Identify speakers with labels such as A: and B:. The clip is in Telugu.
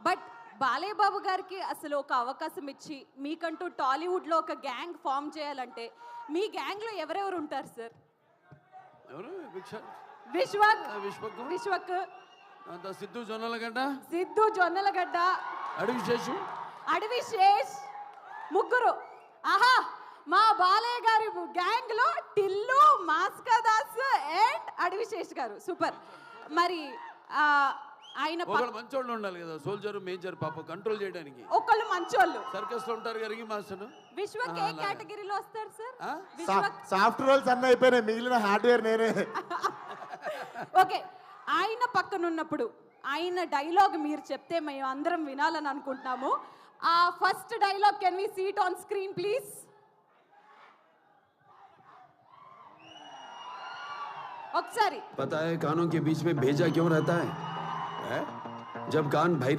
A: బట్ బాలయ్య బాబు గారికి అసలు ఒక అవకాశం ఇచ్చి మీకంటూ టాలీవుడ్లో ఒక గ్యాంగ్ ఫామ్ చేయాలంటే మీ గ్యాంగ్లో ఎవరెవరు ఉంటారు సార్?
B: ఎవరు?
A: విశ్వక్,
B: విశ్వక్,
A: విశ్వక్,
B: సిద్ధు జొన్నలగడ్డ,
A: సిద్ధు జొన్నలగడ్డ, అడవి శేష్, ముగ్గురు. ఆహా, మా బాలయ్య గారి గ్యాంగ్ లో టిల్లు, మాస్కా దాస్ అండ్ అడవి శేష్ గారు సూపర్. మరి ఆయన
B: మంచోళ్ళు ఉండాలి కదా, సోల్జర్ మేజర్ పాప కంట్రోల్ చేయడానికి.
A: ఒకళ్ళు మంచోళ్ళు
B: సర్కస్ లో ఉంటారు గరిగి మాస్టర్.
A: విశ్వక్ ఏ కేటగిరీలో వస్తారు సార్?
C: సాఫ్ట్ రోల్స్ అన్నీ అయిపోయినాయి, మిగిలిన హార్డ్వేర్ నేనే.
A: ఓకే, ఆయన పక్కన ఉన్నప్పుడు ఆయన డైలాగ్ మీరు చెప్తే మేము అందరం వినాలని అనుకుంటున్నాము. ఆ first dialogue can we see it on screen please? ఒకసారి.
B: पता है कानों के बीच में भेजा क्यों रहता है? जब कान भाई